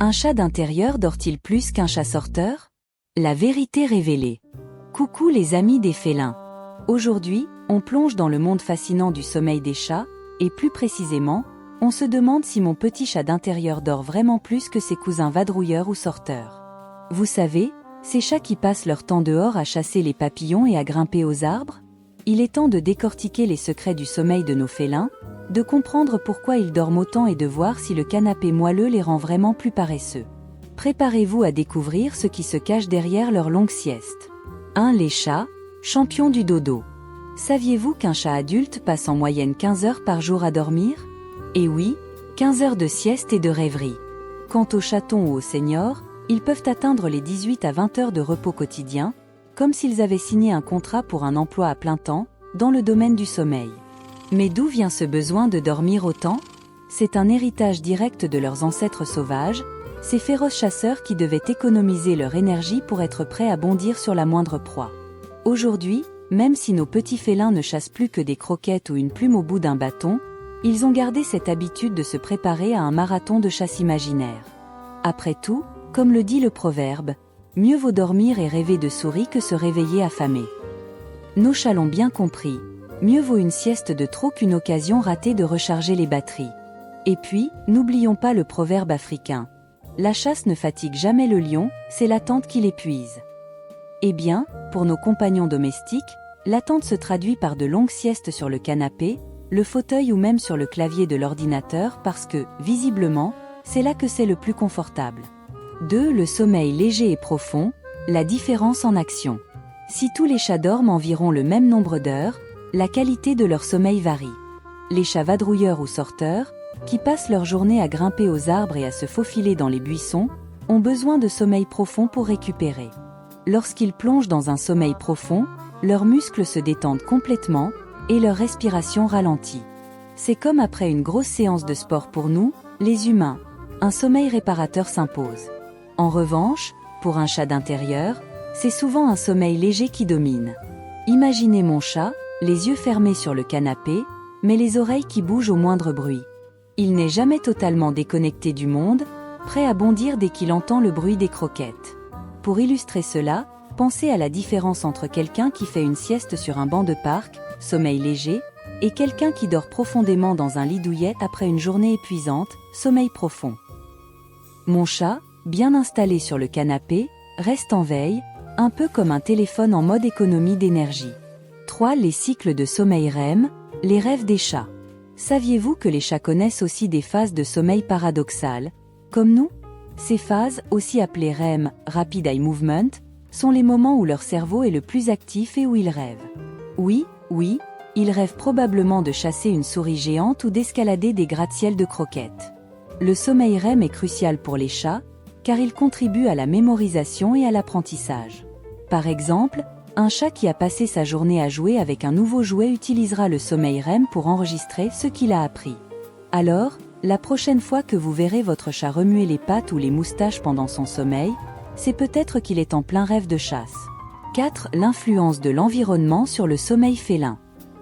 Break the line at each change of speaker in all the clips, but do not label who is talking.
Un chat d'intérieur dort-il plus qu'un chat sorteur? La vérité révélée. Coucou les amis des félins. Aujourd'hui, on plonge dans le monde fascinant du sommeil des chats, et plus précisément, on se demande si mon petit chat d'intérieur dort vraiment plus que ses cousins vadrouilleurs ou sorteurs. Vous savez, ces chats qui passent leur temps dehors à chasser les papillons et à grimper aux arbres? Il est temps de décortiquer les secrets du sommeil de nos félins, de comprendre pourquoi ils dorment autant et de voir si le canapé moelleux les rend vraiment plus paresseux. Préparez-vous à découvrir ce qui se cache derrière leur longue sieste. 1. Les chats, champions du dodo. Saviez-vous qu'un chat adulte passe en moyenne 15 heures par jour à dormir? Et oui, 15 heures de sieste et de rêverie. Quant aux chatons ou aux seniors, ils peuvent atteindre les 18 à 20 heures de repos quotidien, comme s'ils avaient signé un contrat pour un emploi à plein temps, dans le domaine du sommeil. Mais d'où vient ce besoin de dormir autant? C'est un héritage direct de leurs ancêtres sauvages, ces féroces chasseurs qui devaient économiser leur énergie pour être prêts à bondir sur la moindre proie. Aujourd'hui, même si nos petits félins ne chassent plus que des croquettes ou une plume au bout d'un bâton, ils ont gardé cette habitude de se préparer à un marathon de chasse imaginaire. Après tout, comme le dit le proverbe, mieux vaut dormir et rêver de souris que se réveiller affamé. Nos chats l'ont bien compris, mieux vaut une sieste de trop qu'une occasion ratée de recharger les batteries. Et puis, n'oublions pas le proverbe africain. La chasse ne fatigue jamais le lion, c'est l'attente qui l'épuise. Eh bien, pour nos compagnons domestiques, l'attente se traduit par de longues siestes sur le canapé, le fauteuil ou même sur le clavier de l'ordinateur parce que, visiblement, c'est là que c'est le plus confortable. 2. Le sommeil léger et profond, la différence en action. Si tous les chats dorment environ le même nombre d'heures, la qualité de leur sommeil varie. Les chats vadrouilleurs ou sorteurs, qui passent leur journée à grimper aux arbres et à se faufiler dans les buissons, ont besoin de sommeil profond pour récupérer. Lorsqu'ils plongent dans un sommeil profond, leurs muscles se détendent complètement, et leur respiration ralentit. C'est comme après une grosse séance de sport pour nous, les humains. Un sommeil réparateur s'impose. En revanche, pour un chat d'intérieur, c'est souvent un sommeil léger qui domine. Imaginez mon chat, les yeux fermés sur le canapé, mais les oreilles qui bougent au moindre bruit. Il n'est jamais totalement déconnecté du monde, prêt à bondir dès qu'il entend le bruit des croquettes. Pour illustrer cela, pensez à la différence entre quelqu'un qui fait une sieste sur un banc de parc, sommeil léger, et quelqu'un qui dort profondément dans un lit douillet après une journée épuisante, sommeil profond. Mon chat, bien installé sur le canapé, reste en veille, un peu comme un téléphone en mode économie d'énergie. 3. Les cycles de sommeil REM, les rêves des chats. Saviez-vous que les chats connaissent aussi des phases de sommeil paradoxales, comme nous? Ces phases, aussi appelées REM, Rapid Eye Movement, sont les moments où leur cerveau est le plus actif et où ils rêvent. Oui, ils rêvent probablement de chasser une souris géante ou d'escalader des gratte-ciels de croquettes. Le sommeil REM est crucial pour les chats, car il contribue à la mémorisation et à l'apprentissage. Par exemple, un chat qui a passé sa journée à jouer avec un nouveau jouet utilisera le sommeil REM pour enregistrer ce qu'il a appris. Alors, la prochaine fois que vous verrez votre chat remuer les pattes ou les moustaches pendant son sommeil, c'est peut-être qu'il est en plein rêve de chasse. 4. L'influence de l'environnement sur le sommeil félin.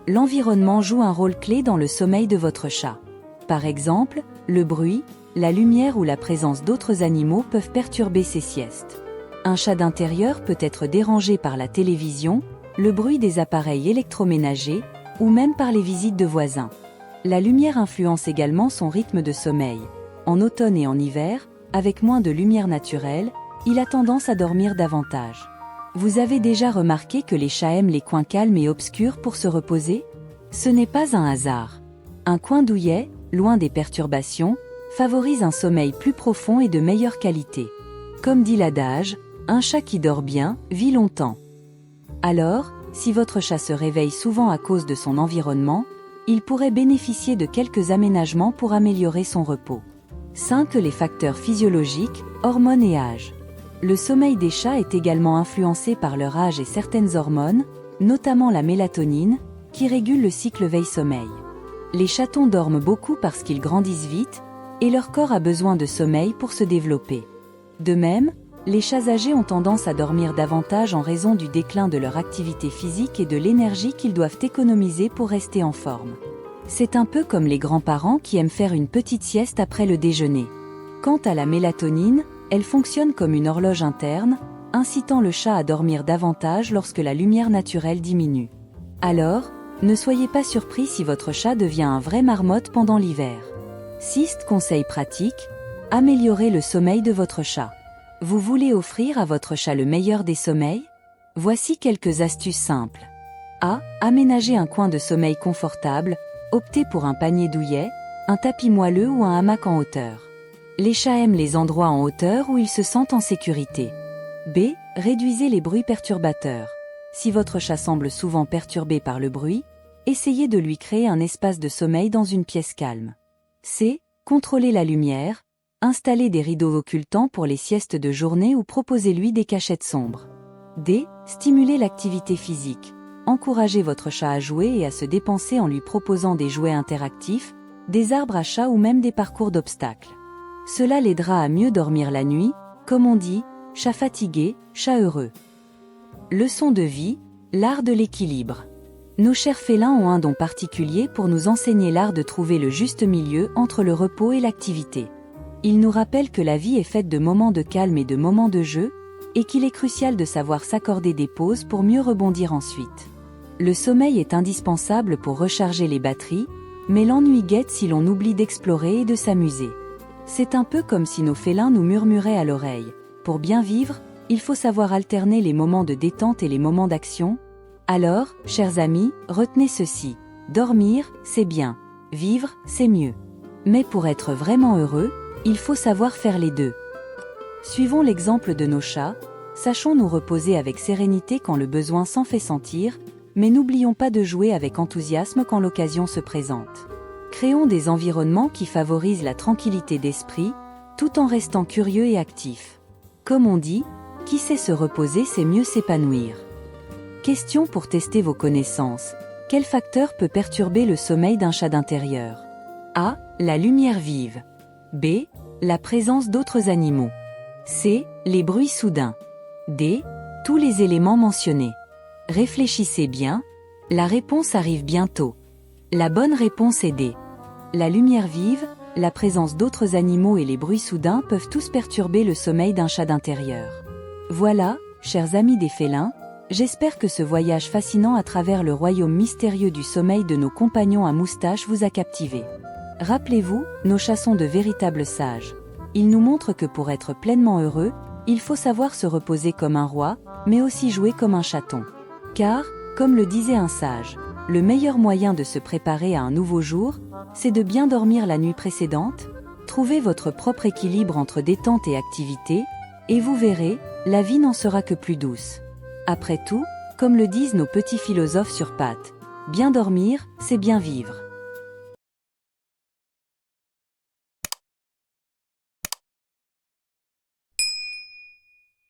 L'environnement joue un rôle clé dans le sommeil de votre chat. Par exemple, le bruit, la lumière ou la présence d'autres animaux peuvent perturber ses siestes. Un chat d'intérieur peut être dérangé par la télévision, le bruit des appareils électroménagers, ou même par les visites de voisins. La lumière influence également son rythme de sommeil. En automne et en hiver, avec moins de lumière naturelle, il a tendance à dormir davantage. Vous avez déjà remarqué que les chats aiment les coins calmes et obscurs pour se reposer? Ce n'est pas un hasard. Un coin douillet, loin des perturbations, favorise un sommeil plus profond et de meilleure qualité. Comme dit l'adage, un chat qui dort bien, vit longtemps. Alors, si votre chat se réveille souvent à cause de son environnement, il pourrait bénéficier de quelques aménagements pour améliorer son repos. 5. Les facteurs physiologiques, hormones et âge. Le sommeil des chats est également influencé par leur âge et certaines hormones, notamment la mélatonine, qui régule le cycle veille-sommeil. Les chatons dorment beaucoup parce qu'ils grandissent vite, et leur corps a besoin de sommeil pour se développer. De même, les chats âgés ont tendance à dormir davantage en raison du déclin de leur activité physique et de l'énergie qu'ils doivent économiser pour rester en forme. C'est un peu comme les grands-parents qui aiment faire une petite sieste après le déjeuner. Quant à la mélatonine, elle fonctionne comme une horloge interne, incitant le chat à dormir davantage lorsque la lumière naturelle diminue. Alors, ne soyez pas surpris si votre chat devient un vrai marmotte pendant l'hiver. 6 conseils pratiques. Améliorer le sommeil de votre chat. Vous voulez offrir à votre chat le meilleur des sommeils? Voici quelques astuces simples. A. Aménager un coin de sommeil confortable, optez pour un panier douillet, un tapis moelleux ou un hamac en hauteur. Les chats aiment les endroits en hauteur où ils se sentent en sécurité. B. Réduisez les bruits perturbateurs. Si votre chat semble souvent perturbé par le bruit, essayez de lui créer un espace de sommeil dans une pièce calme. C. Contrôlez la lumière, installez des rideaux occultants pour les siestes de journée ou proposez-lui des cachettes sombres. D. Stimulez l'activité physique. Encouragez votre chat à jouer et à se dépenser en lui proposant des jouets interactifs, des arbres à chat ou même des parcours d'obstacles. Cela l'aidera à mieux dormir la nuit, comme on dit, chat fatigué, chat heureux. Leçon de vie, l'art de l'équilibre. Nos chers félins ont un don particulier pour nous enseigner l'art de trouver le juste milieu entre le repos et l'activité. Ils nous rappellent que la vie est faite de moments de calme et de moments de jeu, et qu'il est crucial de savoir s'accorder des pauses pour mieux rebondir ensuite. Le sommeil est indispensable pour recharger les batteries, mais l'ennui guette si l'on oublie d'explorer et de s'amuser. C'est un peu comme si nos félins nous murmuraient à l'oreille. Pour bien vivre, il faut savoir alterner les moments de détente et les moments d'action. Alors, chers amis, retenez ceci. Dormir, c'est bien. Vivre, c'est mieux. Mais pour être vraiment heureux, il faut savoir faire les deux. Suivons l'exemple de nos chats, sachons nous reposer avec sérénité quand le besoin s'en fait sentir, mais n'oublions pas de jouer avec enthousiasme quand l'occasion se présente. Créons des environnements qui favorisent la tranquillité d'esprit, tout en restant curieux et actifs. Comme on dit, qui sait se reposer sait mieux s'épanouir. Question pour tester vos connaissances. Quel facteur peut perturber le sommeil d'un chat d'intérieur? A. La lumière vive. B. La présence d'autres animaux. C. Les bruits soudains. D. Tous les éléments mentionnés. Réfléchissez bien, la réponse arrive bientôt. La bonne réponse est D. La lumière vive, la présence d'autres animaux et les bruits soudains peuvent tous perturber le sommeil d'un chat d'intérieur. Voilà, chers amis des félins, j'espère que ce voyage fascinant à travers le royaume mystérieux du sommeil de nos compagnons à moustache vous a captivé. Rappelez-vous, nos chats sont de véritables sages. Ils nous montrent que pour être pleinement heureux, il faut savoir se reposer comme un roi, mais aussi jouer comme un chaton. Car, comme le disait un sage, le meilleur moyen de se préparer à un nouveau jour, c'est de bien dormir la nuit précédente. Trouvez votre propre équilibre entre détente et activité, et vous verrez, la vie n'en sera que plus douce. Après tout, comme le disent nos petits philosophes sur pattes, bien dormir, c'est bien vivre.